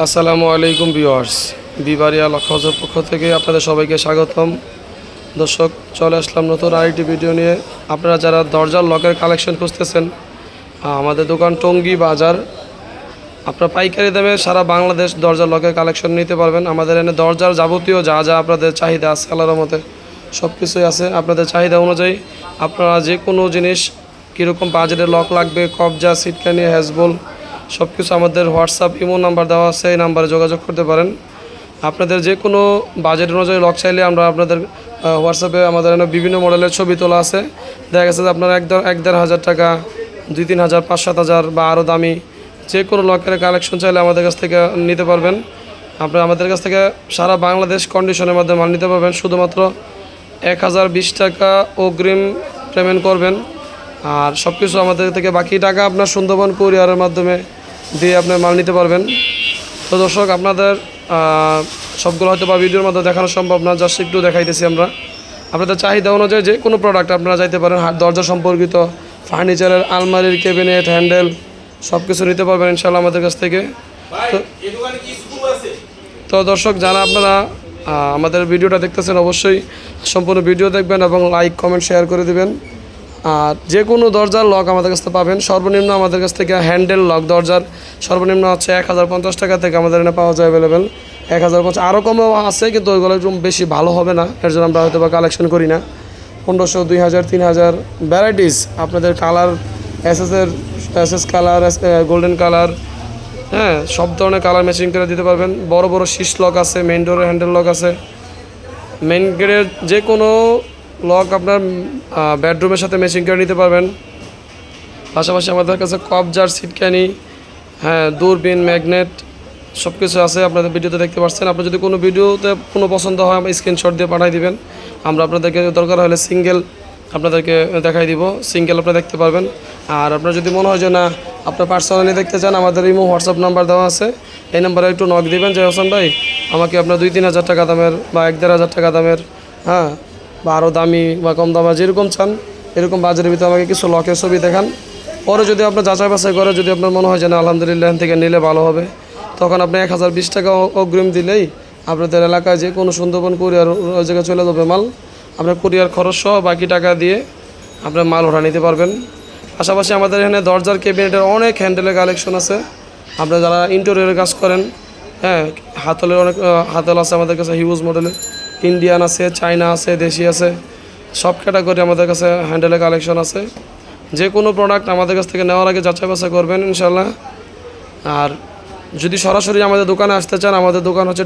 আসসালামু আলাইকুম ভিউয়ার্স, বিবারিয়া লক্ষাউজের পক্ষ থেকে আপনাদের সবাইকে স্বাগতম। দর্শক, চলে আসলাম নতুন আরেকটি ভিডিও নিয়ে। আপনারা যারা দরজার লকের কালেকশন খুঁজতেছেন, আমাদের দোকান টঙ্গী বাজার। আপনারা পাইকারি দামে সারা বাংলাদেশ দরজার লকের কালেকশন নিতে পারবেন। আমাদের এখানে দরজার যাবতীয় যা যা আপনাদের চাহিদা আছে আল্লাহর মতে সব কিছুই আছে। আপনাদের চাহিদা অনুযায়ী আপনারা যে কোনো জিনিস কীরকম বাজেটের লক লাগবে, কবজা, সিটকানি, হ্যাজবল সব কিছু আমাদের হোয়াটসঅ্যাপ ইমো নাম্বার দেওয়া আছে, এই নাম্বারে যোগাযোগ করতে পারেন। আপনাদের যে কোনো বাজেট অনুযায়ী লক চাইলে আমরা আপনাদের হোয়াটসঅ্যাপে আমাদের বিভিন্ন মডেলের ছবি তোলা আছে। দেখা গেছে যে আপনারা 1-1.5 টাকা, 2-3 হাজার, 5-7 হাজার বা আরও দামি যে কোনো লকের কালেকশন চাইলে আমাদের কাছ থেকে নিতে পারবেন। আপনারা আমাদের কাছ থেকে সারা বাংলাদেশ কন্ডিশনের মাধ্যমে মাল নিতে পারবেন। শুধুমাত্র 1020 টাকা অগ্রিম পেমেন্ট করবেন, আর সব কিছু আমাদের থেকে বাকি টাকা আপনার সুন্দরবন কুরিয়ারের মাধ্যমে দিয়ে আপনার মাল নিতে পারবেন। তো দর্শক, আপনাদের সবগুলো হয়তো বা ভিডিওর মাধ্যমে দেখানো সম্ভব না, জাস্ট একটু দেখাইতেছি আমরা। আপনাদের চাহিদা অনুযায়ী যে কোনো প্রোডাক্ট আপনারা যাইতে পারেন। দরজা সম্পর্কিত ফার্নিচারের, আলমারির, ক্যাবিনেট, হ্যান্ডেল সব কিছু নিতে পারবেন ইনশাআল্লাহ আমাদের কাছ থেকে। তো দর্শক, যারা আপনারা আমাদের ভিডিওটা দেখতেছেন অবশ্যই সম্পূর্ণ ভিডিও দেখবেন এবং লাইক, কমেন্ট, শেয়ার করে দেবেন। আর যে কোনো দরজার লক আমাদের কাছ থেকে পাবেন। সর্বনিম্ন আমাদের কাছ থেকে হ্যান্ডেল লক দরজার সর্বনিম্ন হচ্ছে 1050 টাকা থেকে আমাদের এখানে পাওয়া যায় অ্যাভেলেবেল। 1050, আরও কমও আছে, কিন্তু ওইগুলো একটু বেশি ভালো হবে না, এর জন্য আমরা হয়তো বা কালেকশন করি না। 1500, 2000, 3000 ভ্যারাইটিস আপনাদের colour, SS colour, golden colour, হ্যাঁ, সব ধরনের কালার ম্যাচিং করে দিতে পারবেন। বড় বড় শীষ লক আছে, মেইন ডোরের হ্যান্ডেল লক আছে। মেইন গেটের যে কোনো লক আপনার বেডরুমের সাথে ম্যাচিং করে নিতে পারবেন। পাশাপাশি আমাদের কাছে কবজার, সিটকানি, হ্যাঁ, দূরবীন, ম্যাগনেট সব কিছু আছে, আপনাদের ভিডিওতে দেখতে পাচ্ছেন। আপনার যদি কোনো ভিডিওতে কোনো পছন্দ হয় স্ক্রিনশট দিয়ে পাঠিয়ে দিবেন। আমরা আপনাদেরকে দরকার হলে সিঙ্গেল আপনাদেরকে দেখাই দিব, সিঙ্গেল আপনারা দেখতে পারবেন। আর আপনার যদি মনে হয় যে না আপনার পার্সোনালি দেখতে চান, আমাদের ইমো হোয়াটসঅ্যাপ নাম্বার দেওয়া আছে, এই নাম্বারে একটু নক দিবেন যে হোসেন ভাই আমাকে আপনার 2-3 হাজার টাকা দামের বা 1-1.5 হাজার টাকা দামের, হ্যাঁ, বা আরও দামি বা কম দামে যেরকম চান এরকম বাজারের ভিতরে আমাকে কিছু লকের ছবি দেখান। পরে যদি আপনার যাচাই বাছাই করে যদি আপনার মনে হয় যে না আলহামদুলিল্লাহ এখান থেকে নিলে ভালো হবে, তখন আপনি 1020 টাকা অগ্রিম দিলেই আপনাদের এলাকায় যে কোনো সুন্দরবন কুরিয়ার ওই জায়গায় চলে যাবে মাল। আপনার কুরিয়ার খরচ সহ বাকি টাকা দিয়ে আপনার মাল ওঠা নিতে পারবেন। পাশাপাশি আমাদের এখানে দরজার, ক্যাবিনেটের অনেক হ্যান্ডেলের কালেকশন আছে। আপনারা যারা ইন্টেরিয়রের কাজ করেন, হ্যাঁ, হাতলের অনেক হাতল আছে আমাদের কাছে, হিউজ মডেলের, ইন্ডিয়ান আছে, চায়না আছে, দেশি আছে, সব ক্যাটাগরি আমাদের কাছে হ্যান্ডেলের কালেকশন আছে। যে কোনো প্রোডাক্ট আমাদের কাছ থেকে নেওয়ার আগে যাচাই বাছাই করবেন ইনশাল্লাহ। আর যদি সরাসরি আমাদের দোকানে আসতে চান, আমাদের দোকান হচ্ছে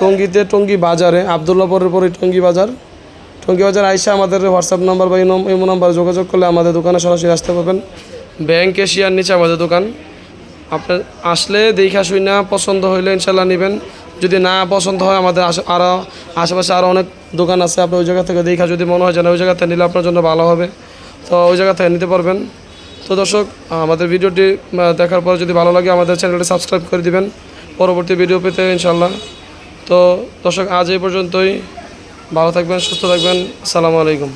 টঙ্গীতে, টঙ্গী বাজারে, আবদুল্লাপুরের পরে টঙ্গী বাজার আইসা আমাদের হোয়াটসঅ্যাপ নাম্বার বা ইমো নাম্বার যোগাযোগ করলে আমাদের দোকানে সরাসরি আসতে পারবেন। ব্যাংক এশিয়ার নিচে আমাদের দোকান। আপনার আসলে দেখা শুই না পছন্দ হইলে ইনশাল্লাহ নেবেন। যদি না পছন্দ হয়, আমাদের আরও আশেপাশে আরও অনেক দোকান আছে, আপনি ওই জায়গা থেকে দেখা যদি মনে হয় যে না ওই জায়গা থেকে নিলে আপনার জন্য ভালো হবে, তো ওই জায়গা থেকে নিতে পারবেন। তো দর্শক, আমাদের ভিডিওটি দেখার পর যদি ভালো লাগে আমাদের চ্যানেলটি সাবস্ক্রাইব করে দিবেন পরবর্তী ভিডিও পেতে ইনশাল্লাহ। তো দর্শক, আজ এই পর্যন্তই। ভালো থাকবেন, সুস্থ থাকবেন। আসসালামু আলাইকুম।